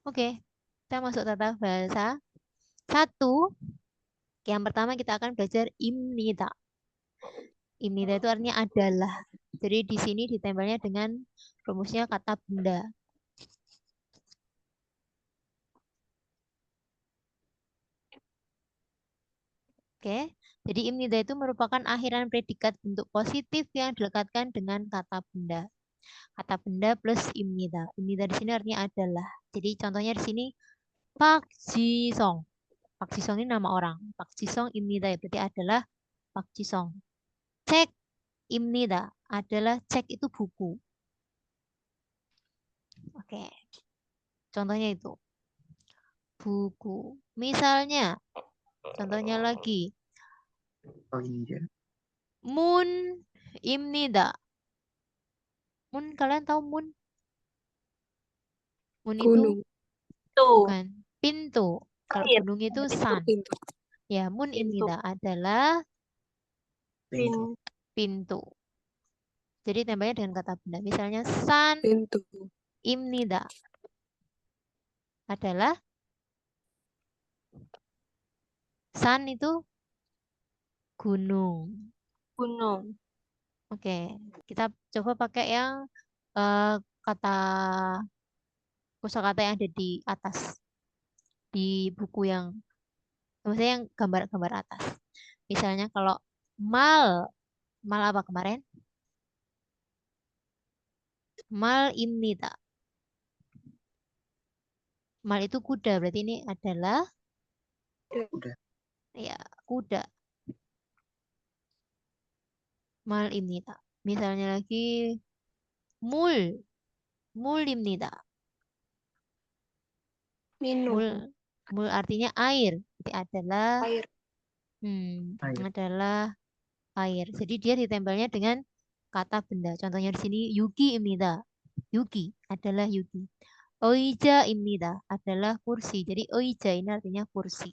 Oke, kita masuk tata bahasa. Satu, yang pertama kita akan belajar imnida. Imnida itu artinya adalah. Jadi di sini ditempelnya dengan rumusnya kata benda. Oke, jadi imnida itu merupakan akhiran predikat bentuk positif yang dilekatkan dengan kata benda. Kata benda plus imnida. Imnida di sini artinya adalah. Jadi contohnya di sini Pak Jisong. Pak Jisong ini nama orang. Pak Jisong imnida berarti adalah Pak Jisong. Cek imnida adalah cek itu buku. Oke, contohnya itu buku. Misalnya, contohnya lagi Oh iya. Mun imnida. Mun, kalian tahu mun? Mun itu Gunung. bukan pintu. Kalau Air. gunung itu san. Pintu. Ya, mun Pintu. imnida adalah Pintu. pintu. Jadi tambahnya dengan kata benda. Misalnya san Pintu. imnida adalah san itu gunung. Gunung. Oke, kita coba pakai yang eh, kata kosakata yang ada di atas di buku yang maksudnya yang gambar-gambar atas. Misalnya kalau mal, mal apa kemarin? Mal imnida. Mal itu kuda, berarti ini adalah Udah. ya kuda. Mal imnida. Misalnya lagi mul, mul imnida. Minum. Mul, mul artinya air. Jadi adalah Air. Air. adalah air. Jadi dia ditempelnya dengan kata benda. Contohnya di sini Yuki imnida. Yuki adalah Yuki. Oija imnida adalah kursi. Jadi oija ini artinya kursi.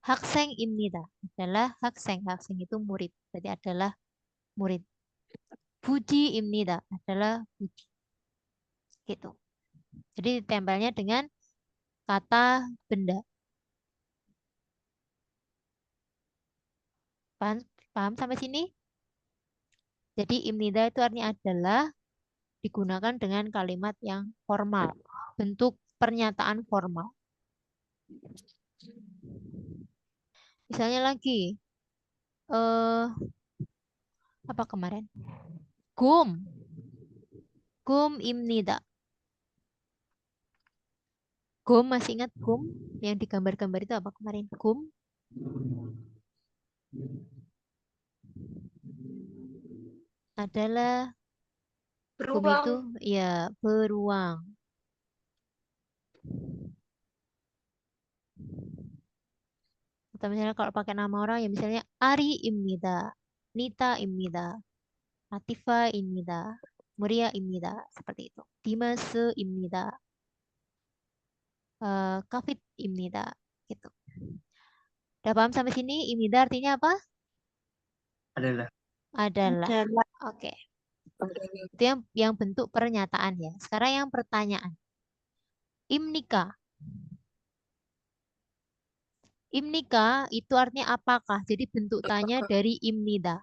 Hakseng imnida adalah hakseng. Hakseng itu murid. Jadi adalah murid. Buji imnida adalah budi. Gitu. Jadi ditempelnya dengan kata benda. Paham, paham sampai sini? Jadi imnida itu artinya adalah digunakan dengan kalimat yang formal, bentuk pernyataan formal. Misalnya lagi, eh apa kemarin? Gum, gum imnida. Gum masih ingat gum yang digambar-gambar itu apa kemarin? Gum adalah gum itu Beruang. ya beruang. Atau misalnya kalau pakai nama orang ya misalnya Ari imnida, Nita imnida, Latifa imnida, Muria imnida seperti itu. Dimas imnida, Kafit imnida gitu. Udah paham sampai sini? Imnida artinya apa? Adalah. Adalah. Adalah. Oke. Itu yang bentuk pernyataan ya. Sekarang yang pertanyaan. Imnika. Imnika itu artinya apakah? Jadi bentuk tanya dari imnida.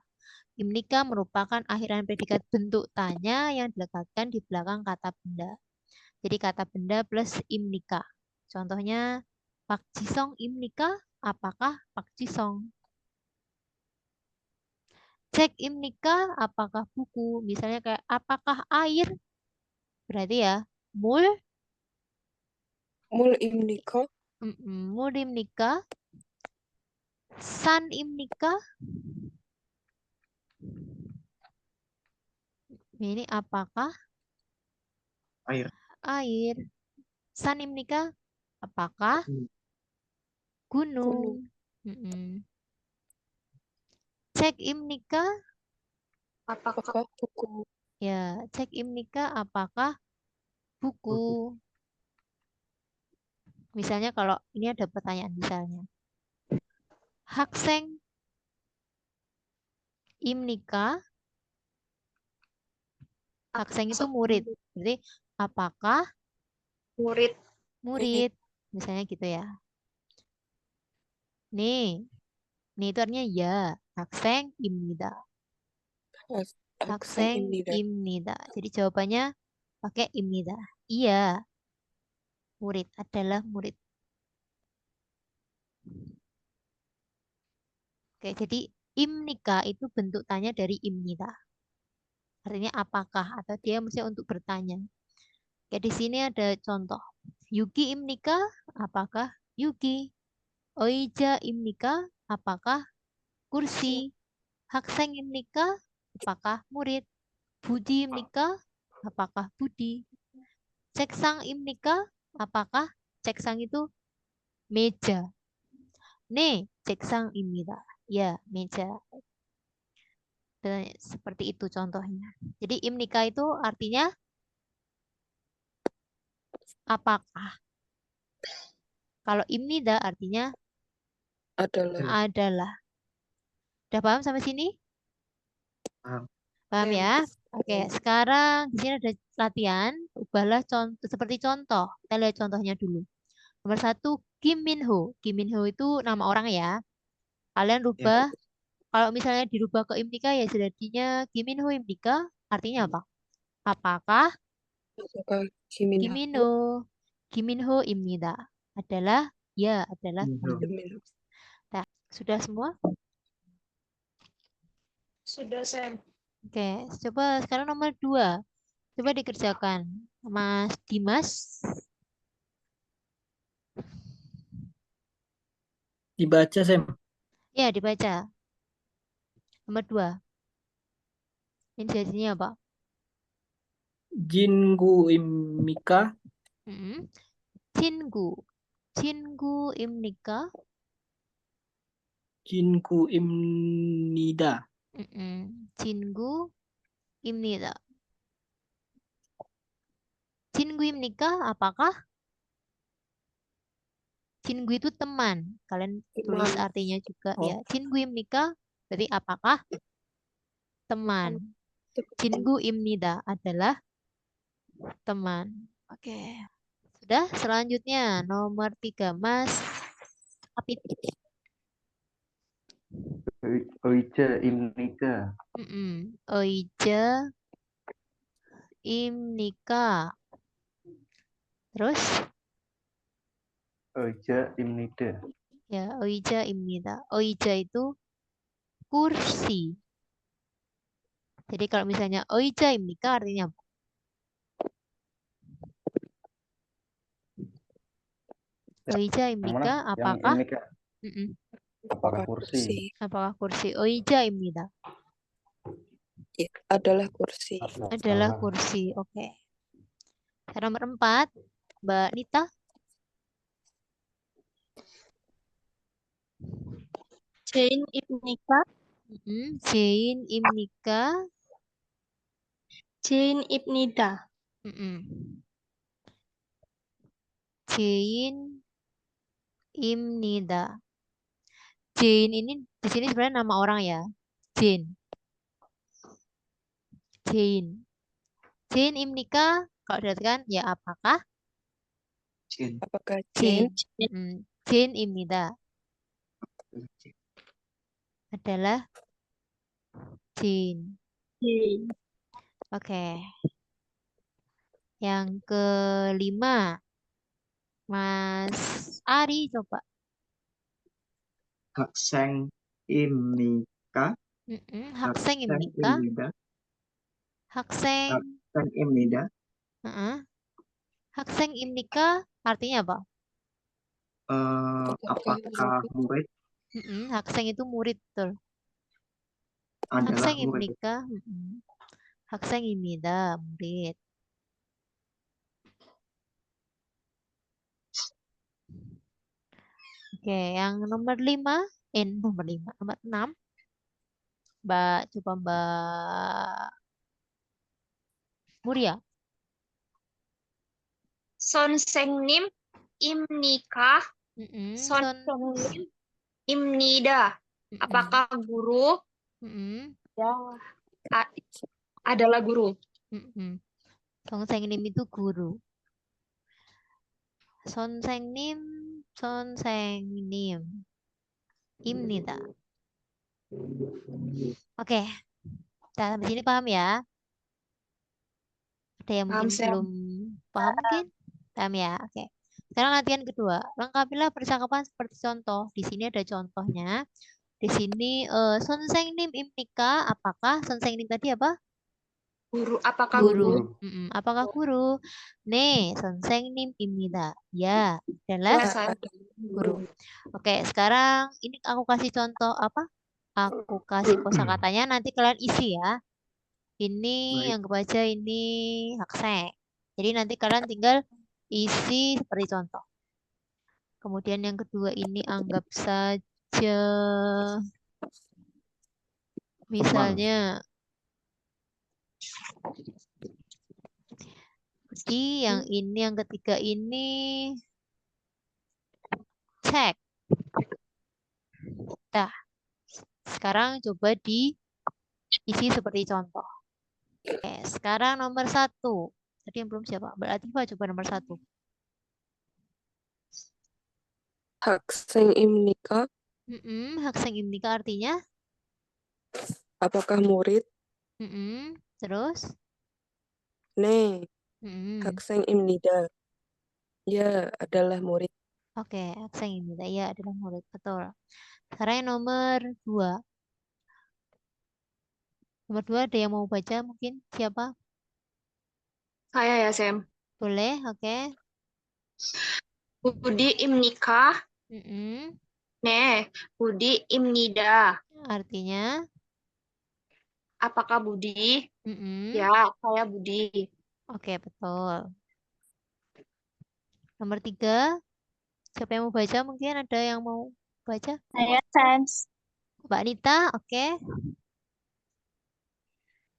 Imnika merupakan akhiran predikat bentuk tanya yang dilekatkan di belakang kata benda. Jadi kata benda plus imnika. Contohnya Pak Jisong imnika, apakah Pak Jisong? Cek imnika, apakah buku? Misalnya kayak apakah air? Berarti ya mul, Mul imnika. mul imnika, san imnika. Ini apakah Air. air? San imnika, apakah gunung? Gunung. Cek imnika, Apakah buku? ya cek imnika, apakah buku? Buku. Misalnya kalau ini ada pertanyaan misalnya. Hakseng imnika, hakseng itu murid. Jadi apakah Murid. murid. Misalnya gitu ya. Nih itu artinya ya. 학생입니다. 학생입니다. Jadi jawabannya pakai 입니다. Iya, murid adalah murid. Oke, jadi imnika itu bentuk tanya dari imnida. Artinya apakah atau dia mesti untuk bertanya. Oke, di sini ada contoh. Yuki imnika, apakah Yuki? Oija imnika, apakah kursi? Hakseng imnika, apakah murid? Budi imnika, apakah Budi? Ceksang imnika, apakah ceksang itu meja? 네, 책상입니다. Ya, meja. Dan seperti itu contohnya. Jadi imnika itu artinya apakah. Kalau imnida artinya adalah. Udah paham sampai sini? Paham. Paham ya? Oke, sekarang di sini ada latihan. Ubahlah contoh seperti contoh. Kita lihat contohnya dulu. Nomor 1, Kim Min Ho. Kim Min Ho itu nama orang ya. Kalian rubah. Kalau misalnya dirubah ke imnika ya jadinya Kim Min Ho imnika. Artinya apa? Apakah Kiminho adalah Kiminho. Nah, sudah semua? Sudah, Sam. Oke, coba sekarang nomor 2. Coba dikerjakan. Mas Dimas. Dibaca, Sam. Ya, dibaca. Nomor 2. Ini jadinya apa? Jingu imnika. Cinku imnika. Jinku imnida. Cinku imnida. Cinku imnika apakah? Cinku itu teman. Kalian tulis artinya juga ya. Cinku imnika berarti apakah? Teman. Cinku imnida adalah teman. Oke. Sudah, selanjutnya nomor 3, Mas Apit. Oija imnika. Oija imnika. Terus? Oija imnida. Ya, oija imnida. Oija itu kursi. Jadi kalau misalnya oija imnika artinya apa? Oija imnika apakah? Apakah kursi? Apakah kursi? Oija imnida. Adalah kursi. Adalah kursi. Oke. Nomor 4, Mbak Nita. Jain imnika. Jain imnika. Jain ibnida. Jain imnida. Jain ini di sini sebenarnya nama orang ya. Jain. Jain. Jain imnika kalau dikatakan ya apakah? Apakah Jain. Jain imnida adalah Jain. Oke. Yang kelima, Mas Ari coba. Hakseng imnika. Hakseng imnika. Hakseng imnida. Hakseng imnika artinya apa? Apakah murid? Hakseng itu murid, betul. Adalah Hakseng murid. imnika. Hakseng imnida, murid. Oke, yang nomor 5, nomor 6. Coba Mbak Muria. Sonsengnim imnika. Sonsengnim imnida. Apakah guru? Ya. Adalah guru. Songsengnim itu guru. 선생님, 선생님입니다. Oke, sampai sini paham ya? Ada yang Paham, mungkin Sam. belum paham mungkin? Paham ya? Oke. Sekarang latihan kedua. Lengkapilah percakapan seperti contoh. Di sini ada contohnya. Di sini 선생님입니까? Apakah 선생님 tadi apa? Guru, apakah Guru. guru? Apakah guru? 네, 선생님입니다. Ya, adalah Ya, saya guru. Oke, sekarang ini aku kasih contoh apa? Aku kasih kosakatanya, nanti kalian isi ya. Ini Baik. anggap aja ini 학생. Jadi nanti kalian tinggal isi seperti contoh. Kemudian yang kedua ini anggap saja misalnya jadi yang ini yang ketiga ini cek. Nah, sekarang coba diisi seperti contoh. Oke, sekarang nomor 1. Tadi yang belum siapa? Berarti coba nomor 1. 학생입니까? 학생입니까 artinya? Apakah murid? Terus? 네, Mm-mm. 학생입니다. Ya, adalah murid. Oke, 학생입니다. Ya, adalah murid. Betul. Sekarang yang nomor 2. Nomor 2 ada yang mau baca mungkin? Siapa? ya, Sam. Boleh, oke. Budi입니까? Mm-mm. 네, 부디입니다. Artinya? Apakah Budi? Mm-mm. Ya, saya Budi. Oke, betul. Nomor 3. Siapa yang mau baca? Mungkin ada yang mau baca? Saya Sam. Mbak Anita, oke.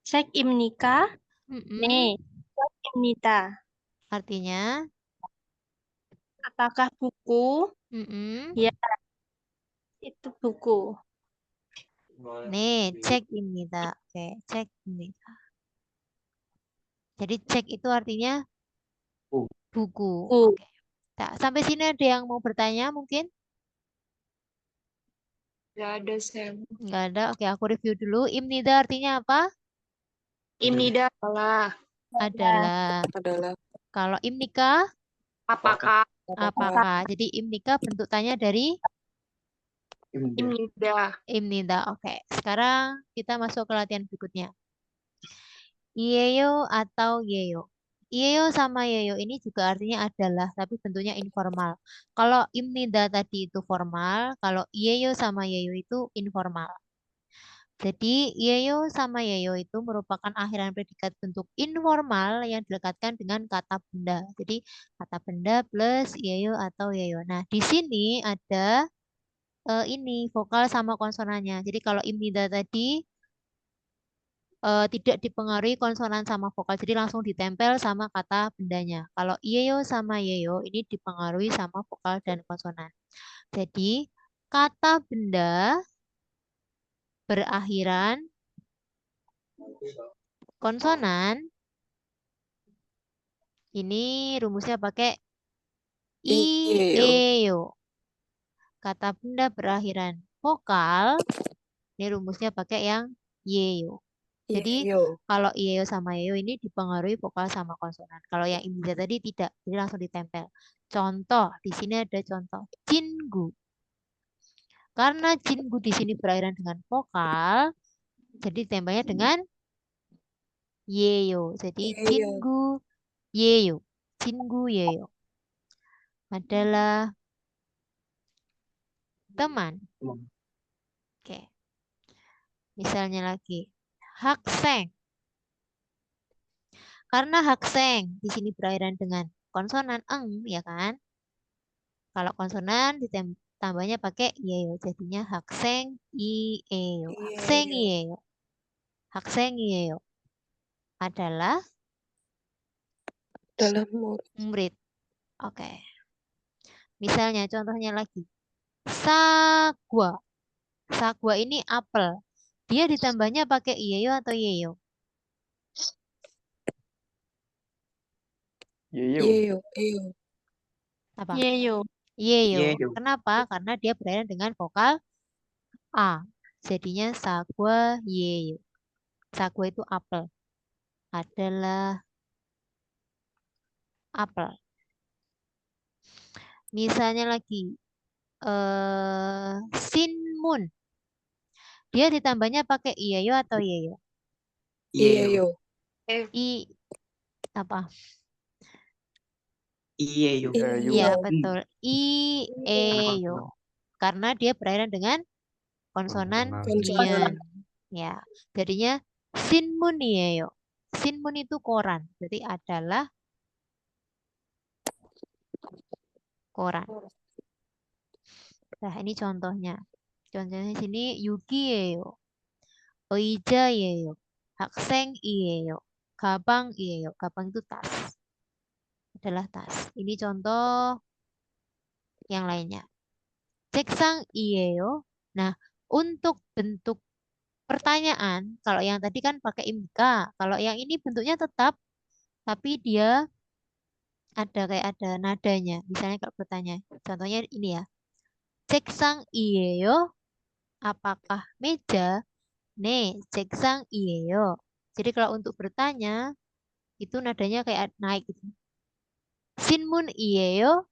책입니까? Mm-mm. 네, 책입니다. Artinya? Apakah buku? Mm-mm. Ya, itu buku. 네, 책입니다. Oke, 책입니다. Jadi cek itu artinya Buku. buku. Buku. Oke. Nah, sampai sini ada yang mau bertanya mungkin? Nggak ada, Sam. Nggak ada. Oke, aku review dulu. Imnida artinya apa? Imnida adalah Adalah Kalau imnika, apakah? apakah? Jadi imnika bentuk tanya dari Imnida. imnida. Oke, sekarang kita masuk ke latihan berikutnya. Iyeyo atau yeyo. Iyeyo sama yeyo ini juga artinya adalah, tapi bentuknya informal. Kalau imnida tadi itu formal, kalau iyeyo sama yeyo itu informal. Jadi, yeyo sama yeyo itu merupakan akhiran predikat bentuk informal yang dilekatkan dengan kata benda. Jadi, kata benda plus yeyo atau yeyo. Nah, di sini ada ini vokal sama konsonannya. Jadi, kalau imnida tadi tidak dipengaruhi konsonan sama vokal. Jadi, langsung ditempel sama kata bendanya. Kalau yeyo sama yeyo ini dipengaruhi sama vokal dan konsonan. Jadi, kata benda berakhiran konsonan ini rumusnya pakai Iyeyo. Kata benda berakhiran vokal ini rumusnya pakai yang yeyo. Jadi Iyeyo. kalau yeyo sama yeyo ini dipengaruhi vokal sama konsonan. Kalau yang imida tadi tidak, jadi langsung ditempel. Contoh, di sini ada contoh jingu. Karena jingu di sini berakhiran dengan vokal, jadi ditempelnya dengan yeyo. Jadi jingu yeyo. Jingu yeyo adalah teman. Oke. Misalnya lagi, hakseng. Karena hakseng di sini berakhiran dengan konsonan eng, ya kan? Kalau konsonan ditambahnya pakai yeyo, jadinya hakseng iyeyo. Hakseng iyeyo. Hakseng iyeyo adalah murid. Oke. Misalnya contohnya lagi. Sagwa. Sagwa ini apel. Dia ditambahnya pakai iyeyo atau yeyo? Yeyo. Yeyo. Apa? Yeyo. Yeyo. Yeyo. Kenapa? Karena dia berairan dengan vokal A. Jadinya sagwa yeyo. Sagwa itu apel. Adalah apel. Misalnya lagi sinmun. Dia ditambahnya pakai iyeyo atau yeyo? Iyeyo. I apa? Iyeyo. Iya, betul. Iyeyo. Karena dia berairan dengan konsonan Konsonan. nien. Ya, jadinya sinmun iyeyo. Sinmun itu koran. Jadi adalah koran. Nah, ini contohnya. Contohnya sini yuki yeyo. Oija yeyo. Hakseng iyeyo. Gabang iyeyo. Gabang itu tas. Adalah tas. Ini contoh yang lainnya. Ceksang iyeyo. Nah, untuk bentuk pertanyaan, kalau yang tadi kan pakai imika. Kalau yang ini bentuknya tetap, tapi dia ada nadanya. Misalnya kalau bertanya, contohnya ini ya. Ceksang iyeyo. Apakah meja? Ne, ceksang iyeyo. Jadi kalau untuk bertanya, itu nadanya kayak naik gitu. Sinmun iyeyo.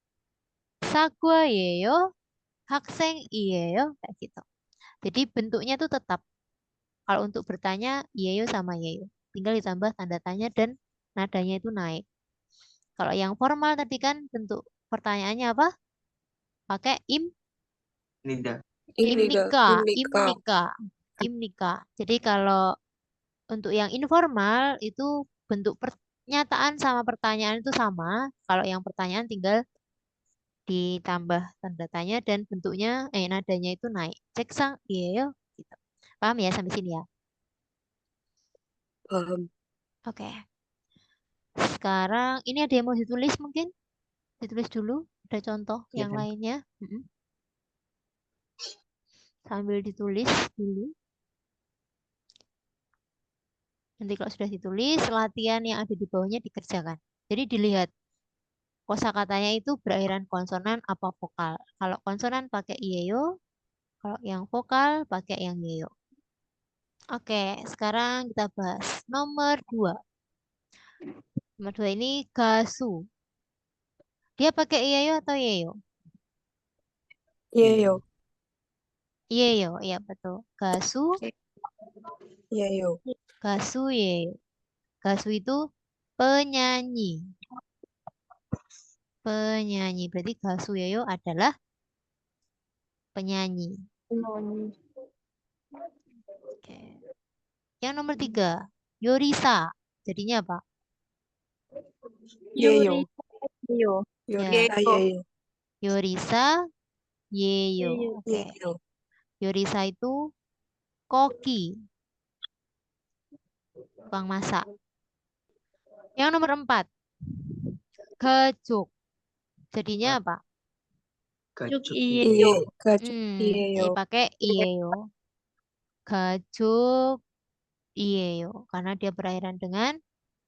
Sagwa iyeyo. Hakseng iyeyo. Kayak gitu. Jadi bentuknya itu tetap. Kalau untuk bertanya, iyeyo sama iyeyo. Tinggal ditambah tanda tanya dan nadanya itu naik. Kalau yang formal tadi kan bentuk pertanyaannya apa? Pakai Nida. imnika. Jadi kalau untuk yang informal itu bentuk pernyataan sama pertanyaan itu sama. Kalau yang pertanyaan tinggal ditambah tanda tanya dan bentuknya nadanya itu naik. Ceksang iyeyo gitu. Paham ya sampai sini ya? Paham. Oke. Sekarang ini ada yang mau ditulis mungkin? Ditulis dulu. Ada contoh yang lainnya. Sambil ditulis dulu. Nanti kalau sudah ditulis, latihan yang ada di bawahnya dikerjakan. Jadi dilihat kosakatanya itu berakhiran konsonan apa vokal. Kalau konsonan pakai iyeyo, kalau yang vokal pakai yang yeyo. Oke, sekarang kita bahas nomor 2. Nomor 2 ini gasu. Dia pakai iyeyo atau yeyo? Iyeyo. Yeyo, iya betul. Gasu. Iyeyo. Gasu yeyo. Gasu itu penyanyi. Penyanyi. Berarti gasu yeyo adalah penyanyi. Oke. Yang nomor 3, yorisa. Jadinya apa? Iyeyo. Yeyo. Yorisa iyeyo. Yorisa yeyo. Oke. Iyeyo. Yorisa itu koki. Tukang masak. Yang nomor 4, gajuk. Jadinya apa? Gajuk Iyeyo. Gajuk Ini iyeyo. pakai iyeyo. Gajuk iyeyo. Karena dia berakhiran dengan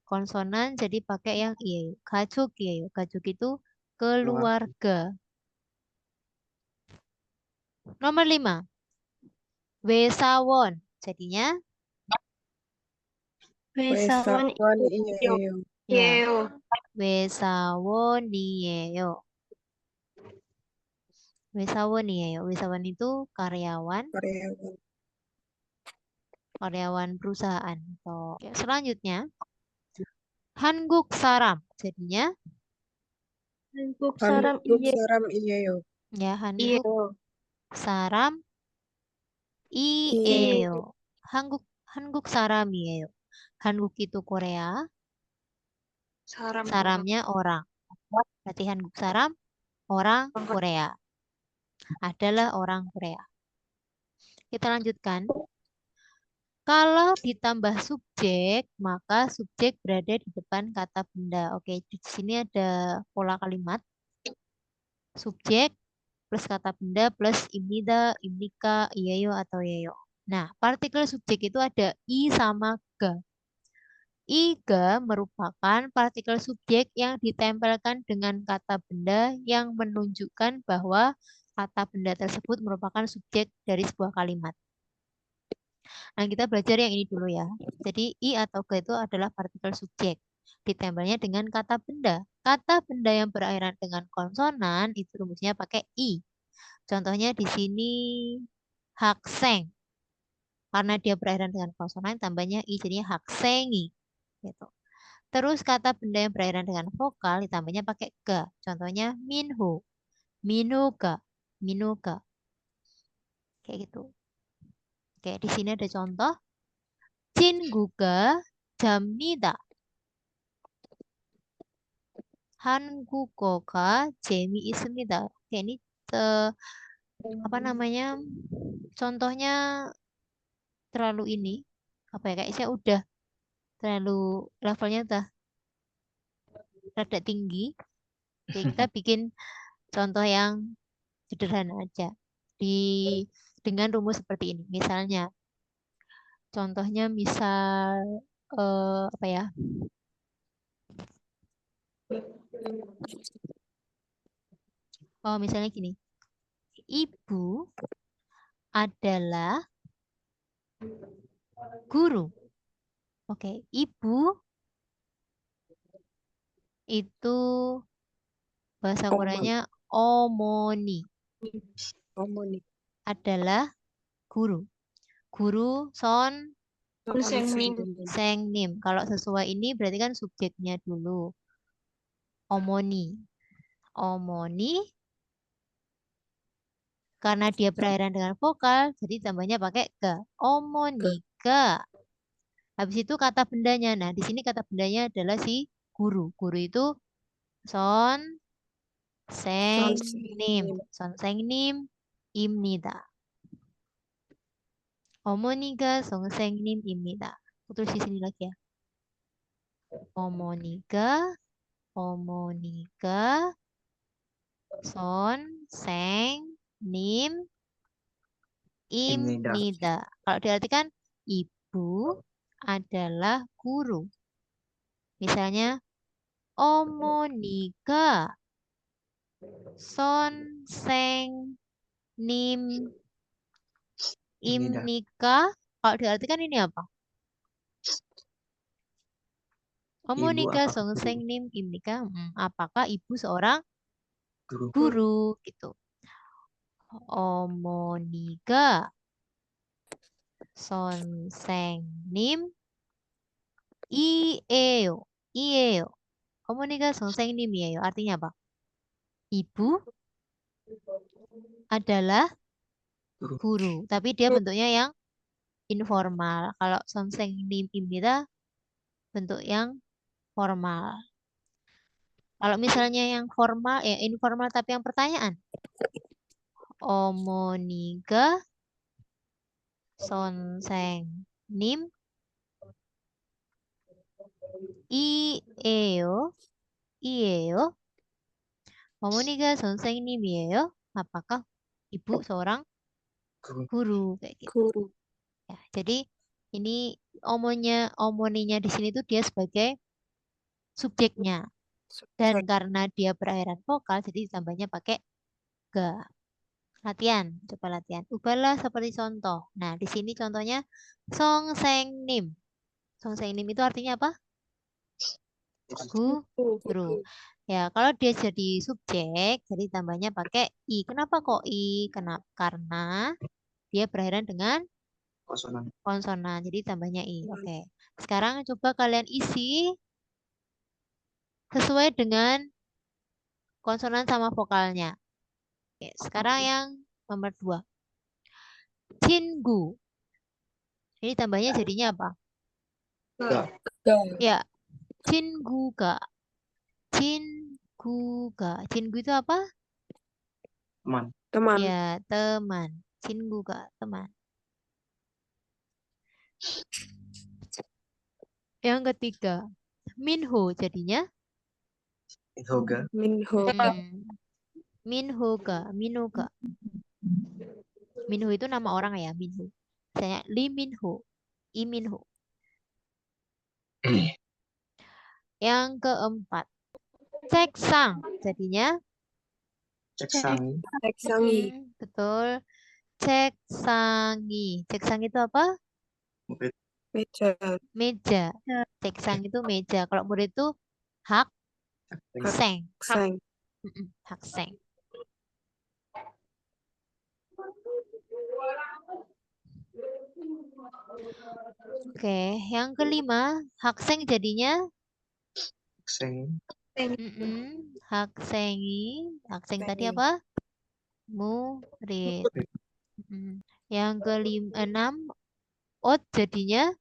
konsonan, jadi pakai yang iyeyo. Gajuk iyeyo. Gajuk itu keluarga. Nomor 5, wesawon. Jadinya Wesawan iyeyo. Yeyo. wesawon iyeyo. Wesawon iyeyo. Wesawon itu karyawan perusahaan. Oke, selanjutnya Hanguk saram. Jadinya Hanguk saram iyeyo. ya Hanguk saram iyeyo. Hanguk saram iyeyo. Hanguk itu Korea, saramnya orang. Berarti Hanguk saram orang Korea. Adalah orang Korea. Kita lanjutkan. Kalau ditambah subjek, maka subjek berada di depan kata benda. Oke, di sini ada pola kalimat. Subjek plus kata benda plus imnida, imnika, iyeyo atau yeyo. Nah, partikel subjek itu ada i sama ga. Iga merupakan partikel subjek yang ditempelkan dengan kata benda yang menunjukkan bahwa kata benda tersebut merupakan subjek dari sebuah kalimat. Nah, kita belajar yang ini dulu ya. Jadi, I atau G itu adalah partikel subjek. Ditempelnya dengan kata benda. Kata benda yang berakhiran dengan konsonan itu rumusnya pakai I. Contohnya di sini hakseng. Karena dia berakhiran dengan konsonan, tambahnya I, jadinya haksengi. Gitu. Terus kata benda yang berakhiran dengan vokal ditambahnya pakai ga. Contohnya minho, minoga, minoga. Kayak gitu. Oke, di sini ada contoh. 친구가 잡니다. 한국어가 재미있습니다. Oke, ini apa namanya? Contohnya terlalu ini. Apa ya? Kayak saya udah terlalu levelnya udah rada tinggi. Oke, kita bikin contoh yang sederhana aja. Dengan rumus seperti ini. Misalnya, contohnya misal apa ya? Oh, misalnya gini. Ibu adalah guru. Oke, ibu itu bahasa Koreanya omoni. Omoni. Adalah guru. Guru son Sengnim. sengnim. Kalau sesuai ini berarti kan subjeknya dulu. Omoni. Omoni karena dia berakhiran dengan vokal, jadi tambahnya pakai ga. Omonika. Habis itu kata bendanya. Nah, di sini kata bendanya adalah si guru. Guru itu son sengnim. Son sengnim imnida. 어머니가 선생님입니다. tulis di sini lagi ya. 어머니가 선생님입니다. Kalau diartikan ibu adalah guru. Misalnya 어머니가 선생님입니까? Kalau diartikan ini apa? Omonika songsengnим imnika. Apakah ibu seorang guru gitu? Omonika sonsengnim ieo. Omonika sonsengnim ieo. Artinya apa? Ibu adalah guru, tapi dia bentuknya yang informal. Kalau sonsengnim imnika bentuk yang formal. Kalau misalnya yang formal, ya informal tapi yang pertanyaan. Omonika sonsengnim ieo. Omonika sonseng님이에요. Apakah ibu seorang guru kayak gitu. Guru. Ya, jadi ini omoninya di sini tuh dia sebagai subjeknya. Dan karena dia berakhiran vokal, jadi ditambahnya pakai ga. Latihan, coba latihan. Ubahlah seperti contoh. Nah, di sini contohnya songsengnим. Songsengnnim itu artinya apa? Guru. Ya, kalau dia jadi subjek, jadi tambahnya pakai i. Kenapa kok i? Karena dia berakhiran dengan konsonan. Jadi tambahnya i. Oke. Sekarang coba kalian isi sesuai dengan konsonan sama vokalnya. Oke, sekarang yang nomor 2. 친구. Ini tambahnya jadinya apa? Ya, 친구가. 친구 itu apa? Teman. Ya, teman. 친구가 teman. Yang ketiga, Minho jadinya Minhoga. Minho itu nama orang ya, Minho. Misalnya Lee Minho, Lee Minho. Yang keempat, ceksang. Jadinya, Ceksangi. Teksangi. betul. Ceksangi. Ceksang itu apa? Murid. Meja. Meja. Ceksang itu meja. Kalau murid itu hak seng. Seng. Hak seng. Oke, yang kelima, hak seng jadinya Seng. hak sengi. Hak seng tadi apa? Murid. Yang enam, ot jadinya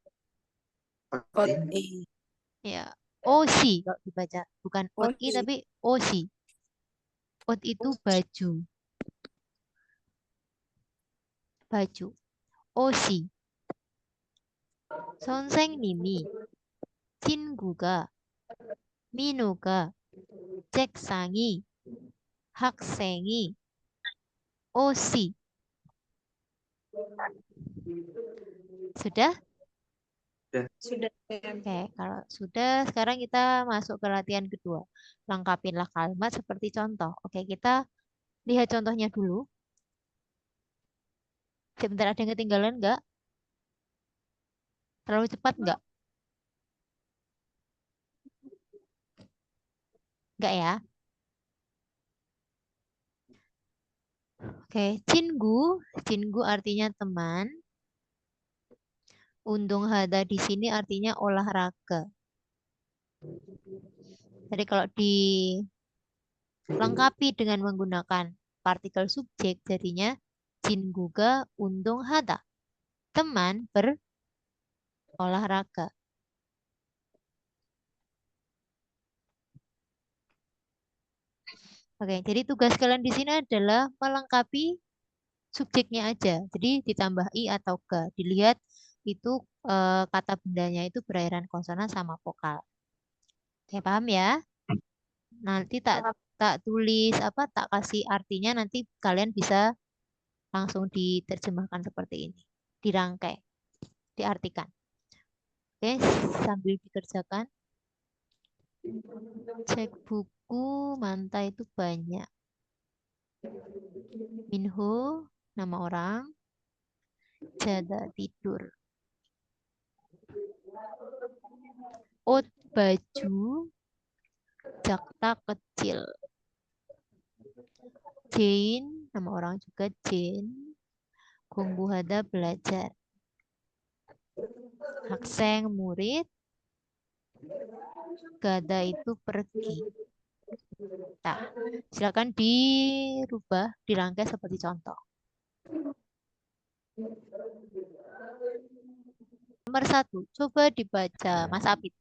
Ot Otin. I. ya osi kalau dibaca, bukan ot i Osi. tapi osi. Ot itu baju. Baju. 오시. 선생님이 친구가 민우가 책상이 학생이 오시. Sudah? Sudah. Oke, kalau sudah, sekarang kita masuk ke latihan kedua. Lengkapinlah kalimat seperti contoh. Oke, kita lihat contohnya dulu. Sebentar, ada yang ketinggalan nggak? Terlalu cepat nggak? Nggak ya? Oke, 친구. 친구 artinya teman. Undung hada di sini artinya olahraga. Jadi kalau dilengkapi dengan menggunakan partikel subjek, jadinya 친구가 운동하다. Teman berolahraga. Oke, jadi tugas kalian di sini adalah melengkapi subjeknya aja. Jadi ditambah i atau ga. Dilihat itu kata bendanya itu berairan konsonan sama vokal. Oke, paham ya? Nanti tak tulis tak kasih artinya, nanti kalian bisa langsung diterjemahkan seperti ini. Dirangkai, diartikan. Oke, sambil dikerjakan. Cek buku, Manta itu banyak. Minho, nama orang. Jada, tidur. Ot, baju. Jakta, kecil. Jane, nama orang juga Jane. Gongbuhada, belajar. Hakseng, murid. Gada itu pergi. Nah, silakan dirubah, dirangkai seperti contoh. Nomor 1, coba dibaca, Mas Apit.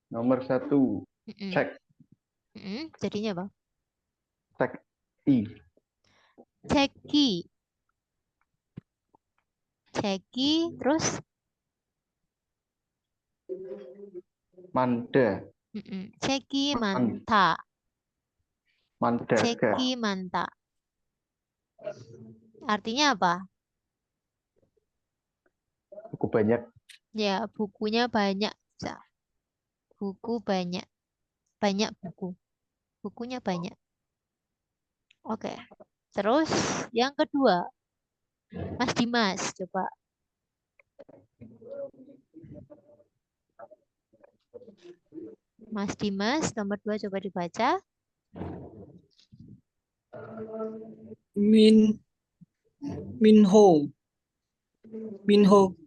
Nomor 1, cek. Jadinya apa? Cek I. Ceki. Ceki, terus? Manda. Ceki manta. Mandaga. Ceki manta. Artinya apa? Buku banyak. Ya, bukunya banyak. Buku banyak. Banyak buku. Bukunya banyak. Oke. Terus yang kedua. Mas Dimas, coba. Mas Dimas, nomor 2 coba dibaca.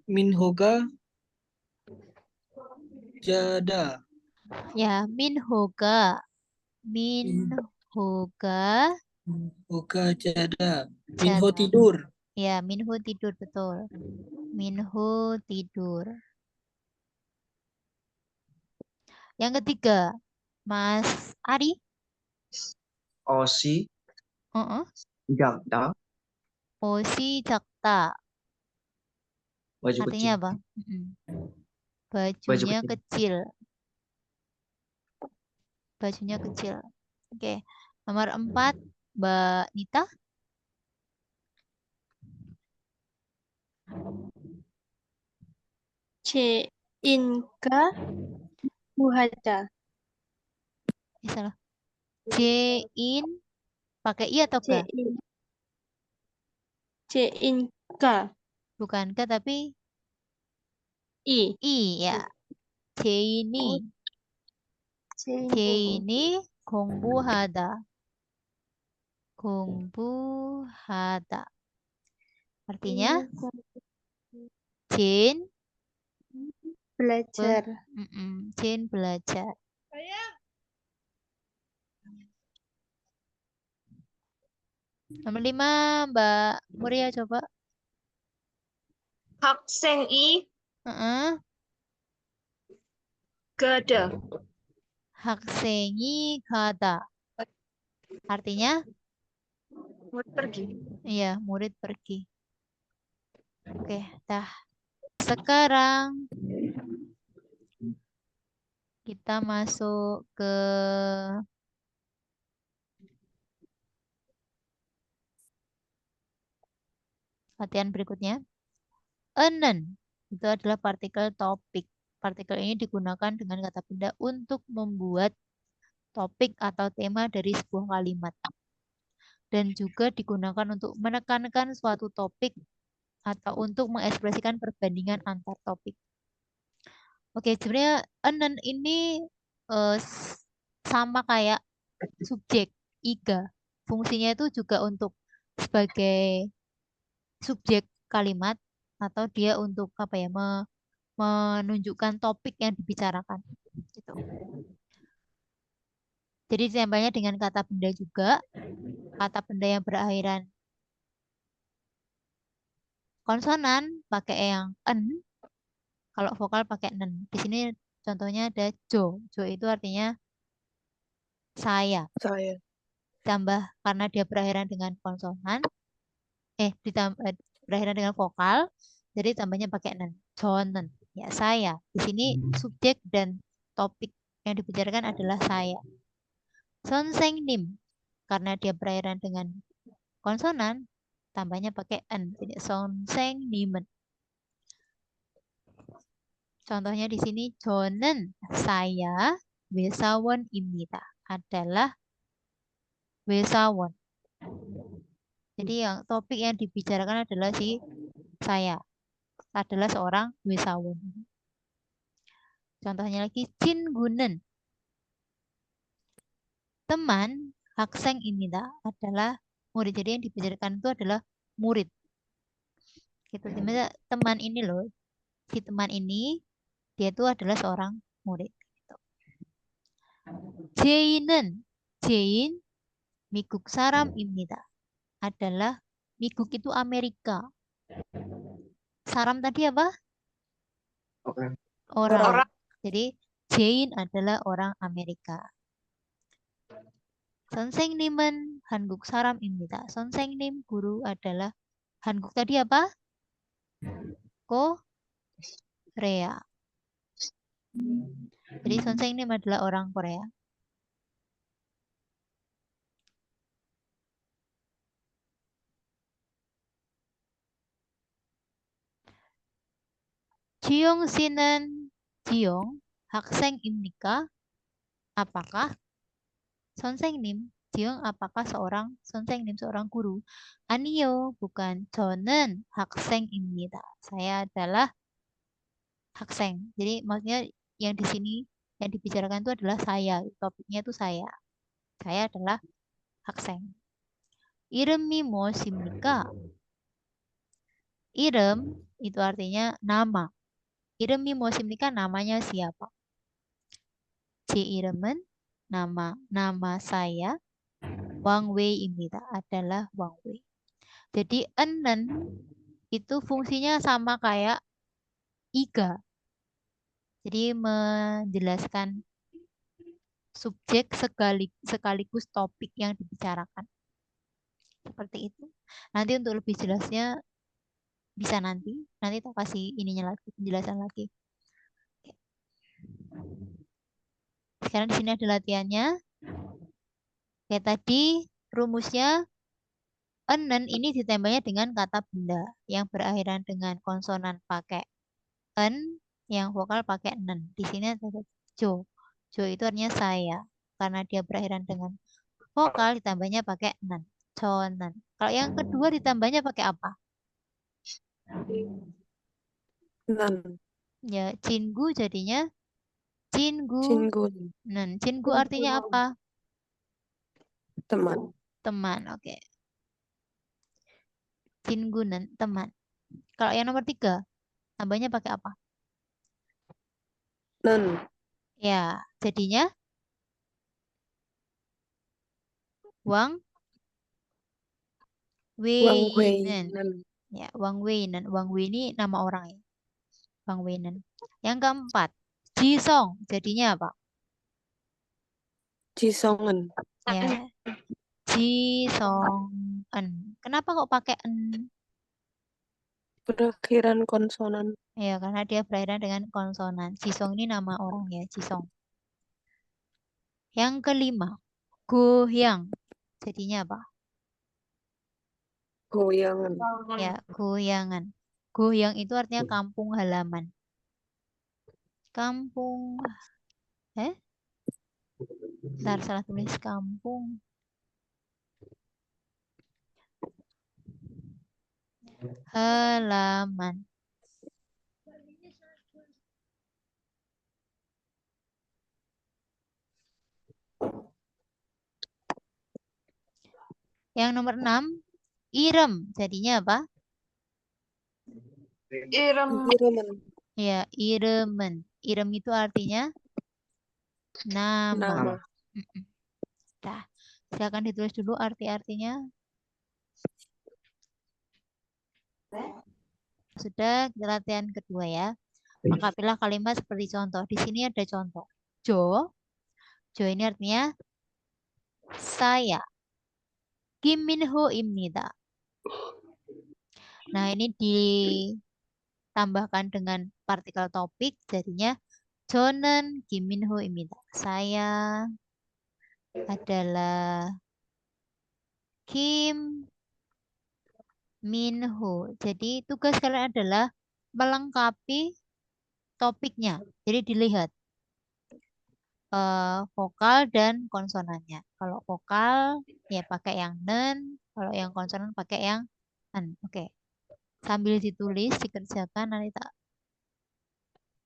Minhoga jada. Ya, Minhoga. Minhoga. Minhoga jada. Minho tidur. Ya, Minho tidur, betul. Minho tidur. Yang ketiga, Mas Ari. Osi. Jakta. Osi jakta. Baju Artinya kecil. apa? Bajunya kecil. Bajunya kecil. Oke. Nomor 4, Mbak Nita. Inka Muhada. Salah. J-in pakai I atau K? Inka Bukan K tapi I. I ya. J-ini. J-ini 공부하다. 공부하다. Artinya Jin Belajar. Jin belajar. Nomor 5, Mbak Muria coba. 학생이 Heeh. 가다. 학생이 가다. Artinya? Murid pergi. Iya, murid pergi. Oke, dah. Sekarang kita masuk ke latihan berikutnya. Enen itu adalah partikel topik. Partikel ini digunakan dengan kata benda untuk membuat topik atau tema dari sebuah kalimat. Dan juga digunakan untuk menekankan suatu topik atau untuk mengekspresikan perbandingan antar topik. Oke, sebenarnya enen ini sama kayak subjek, iga. Fungsinya itu juga untuk sebagai subjek kalimat atau dia untuk apa ya, menunjukkan topik yang dibicarakan. Gitu. Jadi ditempelnya dengan kata benda juga, kata benda yang berakhiran konsonan pakai yang en, kalau vokal pakai nen. Di sini contohnya ada jo. Jo itu artinya saya. Saya. Tambah karena dia berakhiran dengan konsonan, berakhiran dengan vokal, jadi tambahnya pakai nen. Jonen. Ya, saya. Di sini subjek dan topik yang dibicarakan adalah saya. Sonsengnim. Karena dia berakhiran dengan konsonan, tambahnya pakai en. Jadi sonsengnimen. Contohnya di sini 저는 saya 회사원입니다. Adalah 회사원. Jadi yang topik yang dibicarakan adalah si saya. Adalah seorang 회사원. Contohnya lagi 친구는 teman 학생입니다. Adalah murid. Jadi yang dibicarakan itu adalah murid. Gitu. Teman ini loh. Si teman ini dia itu adalah seorang murid. 제인은 제인 미국 사람입니다. Adalah 미국 itu Amerika. Saram tadi apa? Orang. Jadi Jain adalah orang Amerika. 선생님은 한국 사람입니다. 선생님 guru adalah 한국 tadi apa? Korea. Jadi 선생님 adalah orang Korea. 지용 씨는 지용 학생입니까? Apakah 선생님? 지용 apakah seorang 선생님, seorang guru? 아니요, bukan. 저는 학생입니다. Saya adalah 학생. Jadi maksudnya yang di sini yang dibicarakan itu adalah saya. Topiknya itu saya. Saya adalah 학생. 이름이 무엇입니까? 이름 itu artinya nama. 이름이 무엇입니까? Namanya siapa? 제 이름은 nama saya 왕웨이입니다. Adalah 왕웨이. Jadi enen itu fungsinya sama kayak iga. Jadi menjelaskan subjek sekaligus topik yang dibicarakan. Seperti itu. Nanti untuk lebih jelasnya bisa nanti tak kasih ininya lagi, penjelasan lagi. Sekarang di sini ada latihannya. Kayak tadi rumusnya enen ini ditempelnya dengan kata benda yang berakhiran dengan konsonan pakai en, yang vokal pakai nen. Di sini ada jo. Jo itu artinya saya. Karena dia berakhiran dengan vokal ditambahnya pakai nen. Chonen. Kalau yang kedua ditambahnya pakai apa? Nan. Ya, cingu jadinya cingu. Cingun. Nen. Cingu artinya apa? Teman. Teman. Oke. Cingunen, teman. Kalau yang nomor 3, tambahnya pakai apa? Nan. Ya, jadinya Wang Wang Hui. Weinen. Nan. Ya, Wang Weinen. Wang Wei ini nama orang ya. Wang Weinen. Yang keempat, Jisong. Jadinya apa? Jisongen. Ya, Jisongen. Kenapa kok pakai en? Perakhiran konsonan. Ya, karena dia berakhiran dengan konsonan. Jisong ini nama orang ya, Jisong. Yang kelima, Goyang. Jadinya apa? Goyangan. Ya, goyangan. Goyang itu artinya kampung halaman. Kampung. Bentar, salah tulis kampung. Halaman. Yang nomor 6, irem. Jadinya apa? Irem. Iremen. Ya, iremen. Irem itu artinya nama. Nama. Mm-mm. Dah, silakan ditulis dulu arti-artinya. Sudah, kita latihan kedua ya. Maka pilih kalimat seperti contoh. Di sini ada contoh. Jo. Jo ini artinya saya. Kim Minho imnida. Nah, ini ditambahkan dengan partikel topik, jadinya Jonen Kim Minho imnida. Saya adalah Kim Minho. Jadi tugas kalian adalah melengkapi topiknya. Jadi dilihat vokal dan konsonannya. Kalau vokal ya pakai yang nen, kalau yang konsonan pakai yang en. Oke. Sambil ditulis, dikerjakan, nanti tak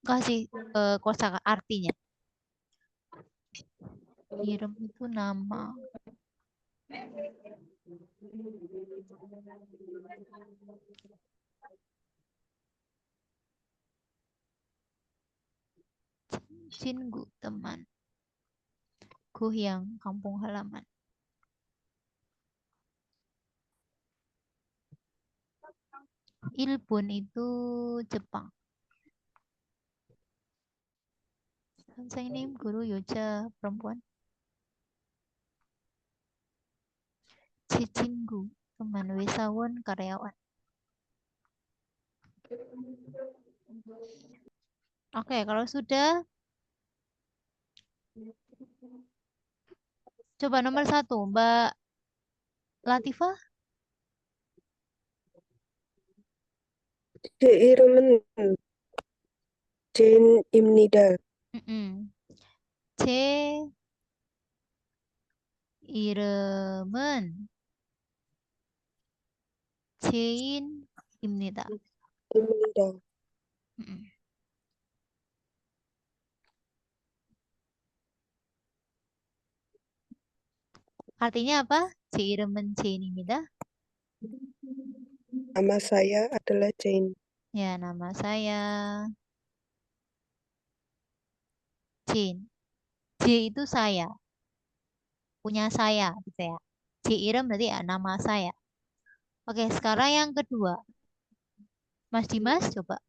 kasih kosakata artinya. Irem itu nama. Cinggu, teman. Goyang, kampung halaman. Ilpun itu Jepang. Saya ini guru yoga perempuan. Cicinggu, teman wisawan karyawan. Oke, kalau sudah, coba nomor 1, Mbak Latifah. Iremen. Jin imnida. C. 이름은 제인입니다. Imnida. Artinya apa? 제 이름은 제인입니다. Nama saya adalah Jane. Ya, nama saya Jin. J itu saya. Punya saya, gitu ya. J i름 berarti ya nama saya. Oke, sekarang yang kedua. Mas Dimas, coba.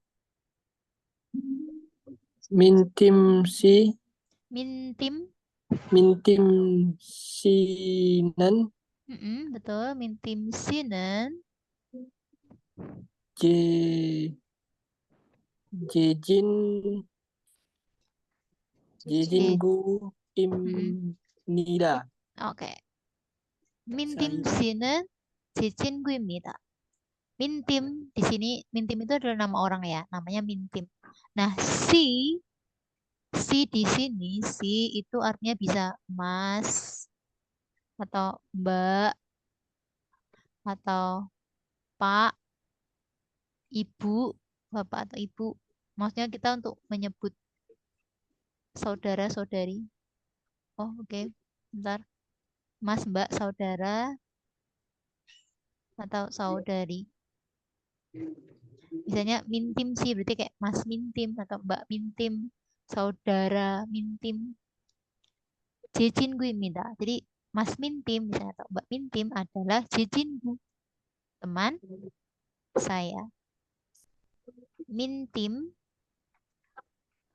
Mintim si. Mintim. Mintim sinan. Betul, mintim sinen. Jejin gu imnida. Oke. 민팀 씨는 제 친구입니다. Mintim di sini, Mintim itu adalah nama orang ya, namanya Mintim. Nah, si di sini, si itu artinya bisa Mas atau Mbak atau Pak, Ibu, Bapak atau Ibu. Maksudnya kita untuk menyebut saudara-saudari. Oh, oke. Bentar. Mas, Mbak, saudara atau saudari. Misalnya Mintim sih berarti kayak Mas Mintim atau Mbak Mintim, saudara Mintim. Jejingu입니다. Jadi Mas Mintim misalnya atau Mbak Mintim adalah jejingu, teman saya. Mintim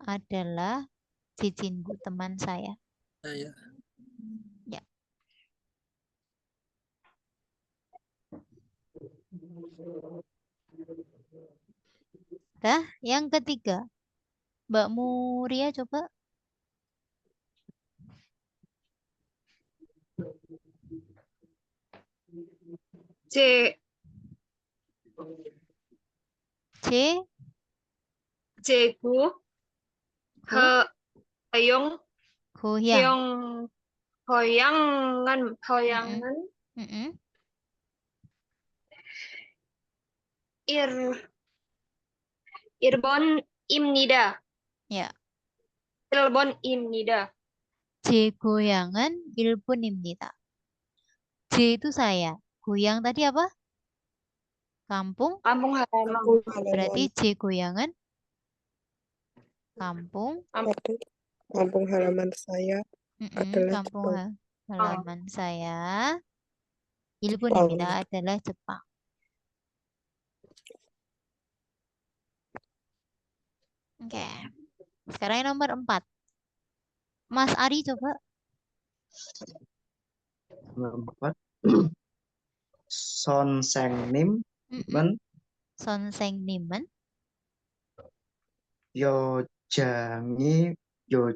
adalah jejingu, teman saya. Saya. Ya. Dah, yang ketiga. Mbak Muria coba. C. C, Jegu. Gu, Hoyong. goyang. Hyong. Hoyangan. Mm-mm. Hoyangan. Mm-mm. Irbon입니다. Ya. 일본입니다. J goyangan 일본입니다. J itu saya. Goyang tadi apa? Kampung. Kampung halaman. Kampung halaman. Berarti J goyangan kampung. Kampung halaman saya adalah Kampung Jepang. halaman saya. Jepang. 일본입니다 adalah Jepang. Oke. Sekarang yang nomor 4. Mas Ari coba. Nomor 4. Sonsengnim men 선생님은 요장이 요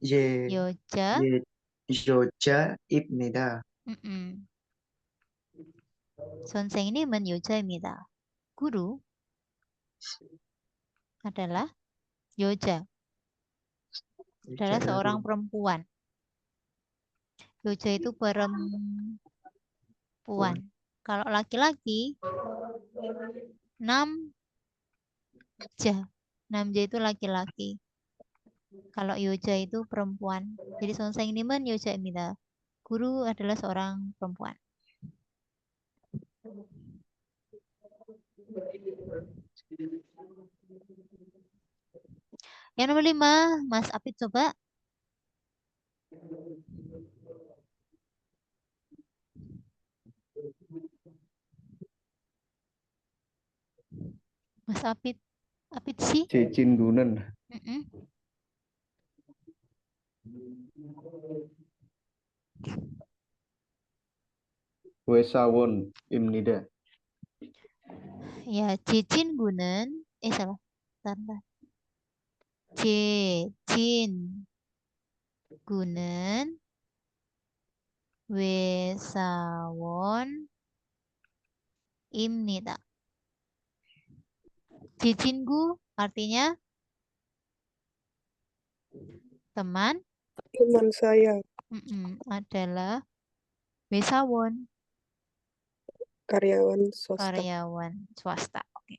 예, 여자. 예 여자입니다. 선생님은 여자입니다. Guru adalah 여자. Adalah seorang perempuan. Yoja itu perempuan. Kalau laki-laki, namja. Namja itu laki-laki. Kalau yoja itu perempuan. Jadi 선생님은 여자입니다. Guru adalah seorang perempuan. Yang nomor 5, Mas Apit coba. Mas Apit. Apit sih. Jejingunen. Wesawon입니다. Ya, jejingu는 salah. Bentar. jejingu는 wesa원입니다. Jejingu artinya teman. Teman saya. Adalah wesawon. Karyawan swasta. Karyawan swasta. Oke.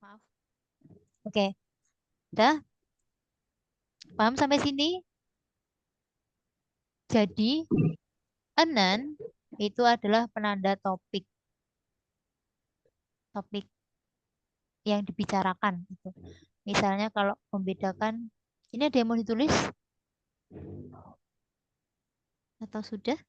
Maaf. Oke. Udah? Paham sampai sini? Jadi, enen itu adalah penanda topik. Topik yang dibicarakan. Gitu. Misalnya kalau membedakan, ini ada yang mau ditulis? Atau sudah?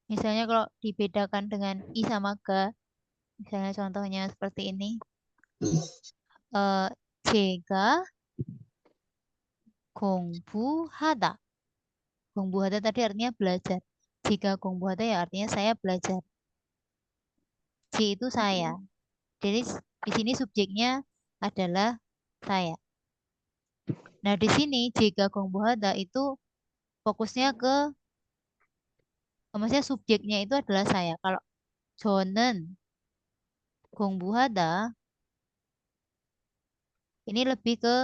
Misalnya kalau dibedakan dengan I sama ga, misalnya contohnya seperti ini. 제가 공부하다. 공부하다 tadi artinya belajar. Jika 공부하다 ya artinya saya belajar. J itu saya. Jadi di sini subjeknya adalah saya. Nah, di sini jika 공부하다 itu fokusnya ke maksudnya subjeknya itu adalah saya. Kalau 저는 공부하다 ini lebih ke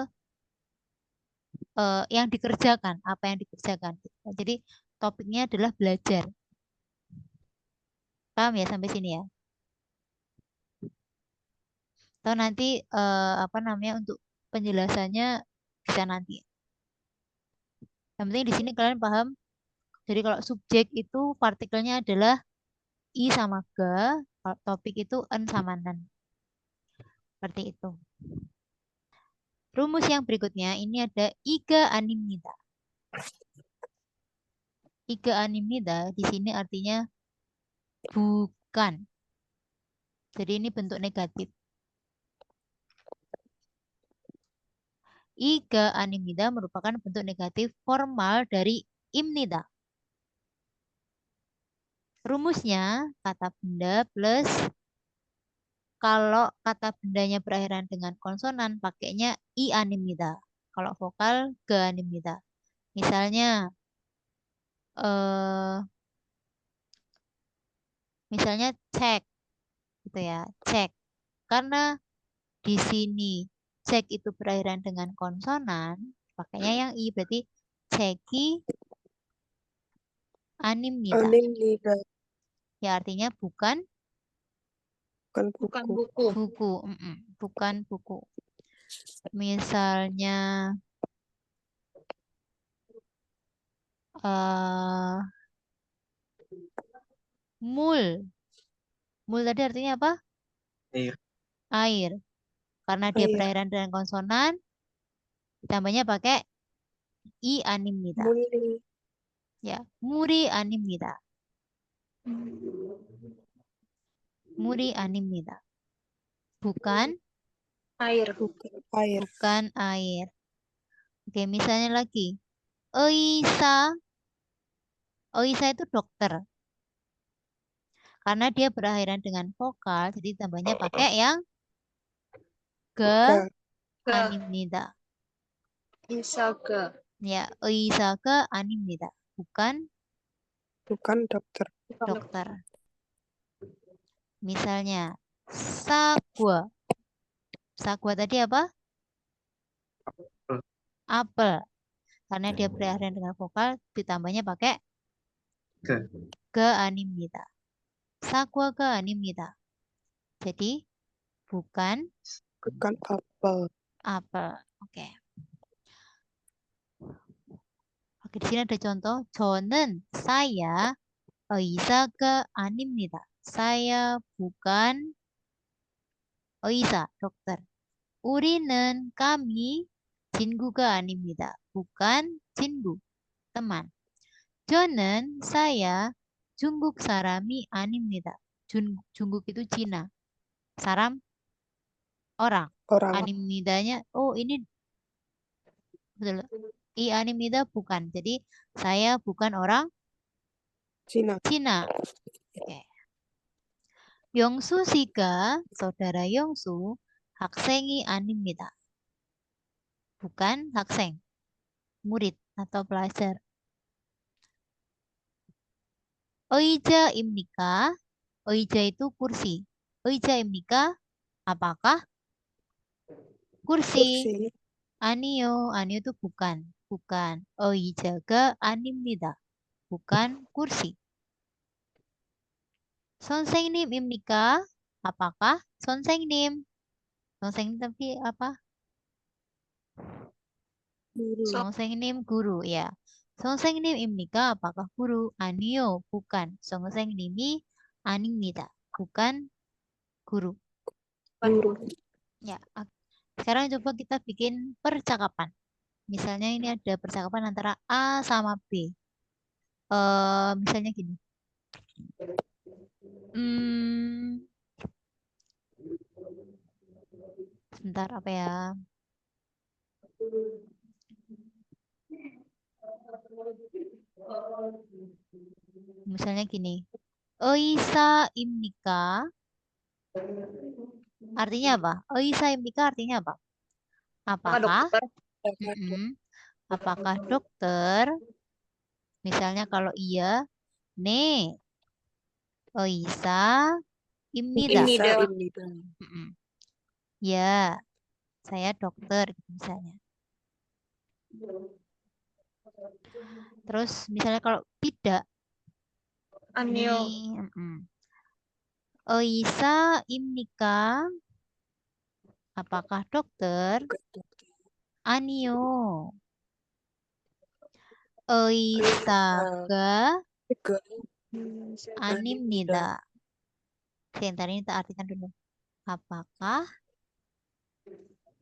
yang dikerjakan, apa yang dikerjakan. Jadi topiknya adalah belajar. Paham ya sampai sini ya? Atau nanti apa namanya untuk penjelasannya bisa nanti. Yang penting di sini kalian paham. Jadi kalau subjek itu partikelnya adalah I sama ga, kalau topik itu en sama nan. Seperti itu. Rumus yang berikutnya ini ada iga animnida. Iga animnida di sini artinya bukan. Jadi ini bentuk negatif. Iga animnida merupakan bentuk negatif formal dari imnida. Rumusnya kata benda plus kalau kata bendanya berakhiran dengan konsonan pakainya I animnida. Kalau vokal ga animnida. Misalnya misalnya cek gitu ya, cek. Karena di sini cek itu berakhiran dengan konsonan, pakainya yang I berarti ceki animnida. Animnida. Ya artinya bukan Bukan buku. buku. buku, bukan buku. Misalnya mul tadi artinya apa? Air. Air. Karena dia Air. berakhiran dengan konsonan, ditambahnya pakai I animnida. Muli. Ya, muri animnida. Muri animnida. Bukan Air. Bukan air. bukan air. Oke, misalnya lagi. Oisa. Oisa itu dokter. Karena dia berakhiran dengan vokal, jadi tambahnya pakai yang ga Ga. animnida. Isaga. Ya, oisaga animnida. Bukan Bukan dokter. dokter. Misalnya, sagwa. Sagwa tadi apa? Apel. Karena dia berakhiran dengan vokal, ditambahnya pakai Ga. ga animnida. Sagwa ga animnida. Jadi, bukan apel. apel. Oke. Oke, di sini ada contoh. 저는 saya 의사가 아닙니다. Saya bukan 의사, dokter. 우리는 kami 친구가 아닙니다. Bukan 친구, teman. 저는 saya 중국 사람이 아닙니다. 중국 itu Cina. Saram orang. Orang. Animidanya, oh ini betul. I animida bukan. Jadi saya bukan orang Cina. Cina. Oke. Yongsu 씨가 saudara Yongsu 학생이 아닙니다. Bukan 학생, murid atau pelajar. 의자입니까? 의자 itu kursi. 의자입니까? Apakah? Kursi. Kursi. 아니요, 아니요 itu bukan. Bukan. 의자가 아닙니다. Bukan kursi. 선생님입니까? Apakah? 선생님. 선생님 tapi apa? Guru. 선생님 guru ya. 선생님입니까? Apakah guru? 아니요, bukan. 선생님이 아닙니다. Bukan guru. Guru. Ya. Sekarang coba kita bikin percakapan. Misalnya ini ada percakapan antara A sama B. Misalnya gini. Sebentar apa ya? Misalnya gini. Oisa imnika artinya apa? Oisa imnika artinya apa? Apakah Apakah? dokter? Mm-mm. Apakah dokter? Misalnya kalau iya, ne. Oisa imnida. Imnida. Imnida. Mm-mm. Ya, saya dokter gitu misalnya. Terus misalnya kalau tidak, Anyo. nih, Oisa imnika, apakah dokter? Anio. Oisaga Tiga. animnida. Sebentar ini kita artikan dulu. Apakah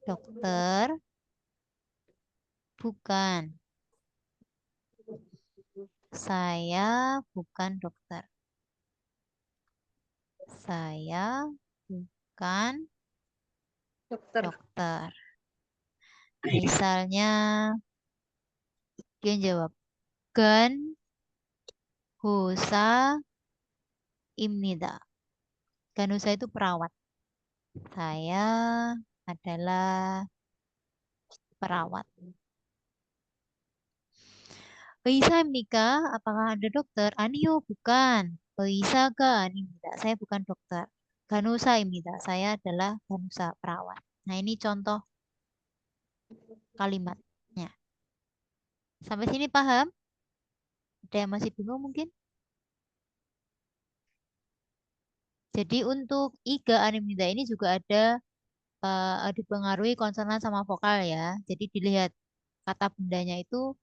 dokter? Bukan. Saya bukan dokter. Saya bukan Dokter. dokter. Misalnya dia jawab, Gan Husa Imnida. Ganusa itu perawat. Saya adalah perawat. Bisa Mika, apakah Anda dokter? Anio, bukan. Bisa ga Animida, saya bukan dokter. Ganusa Imida, saya adalah Ganusa perawat. Nah, ini contoh kalimatnya. Sampai sini paham? Ada yang masih bingung mungkin? Jadi untuk iga animida ini juga ada dipengaruhi konsonan sama vokal ya. Jadi dilihat kata bendanya itu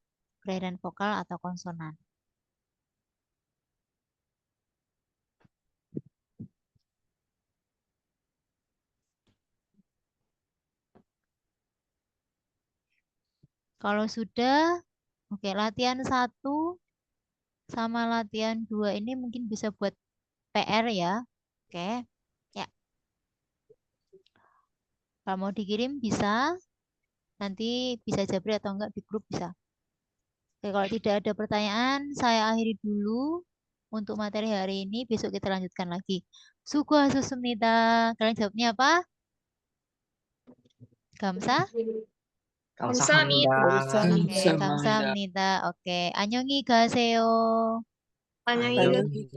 gerakan vokal atau konsonan. Kalau sudah, oke, latihan 1 sama latihan 2 ini mungkin bisa buat PR ya. Oke, ya. Kalau mau dikirim bisa, nanti bisa Jabri atau enggak di grup bisa. Oke, kalau tidak ada pertanyaan, saya akhiri dulu untuk materi hari ini. Besok kita lanjutkan lagi. Suku Asusumnida. Kalian jawabnya apa? Gamsa? Kamsahamnida. Oke, Kamsahamnida. Oke, Annyeonghi gaseyo. Annyeonghi.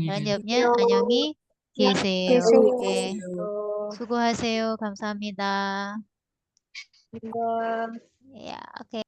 Kalian jawabnya Annyeonghi gaseyo. Gaseyo. Oke, suku haseyo. Kamsahamnida. Enggak. Ya, oke.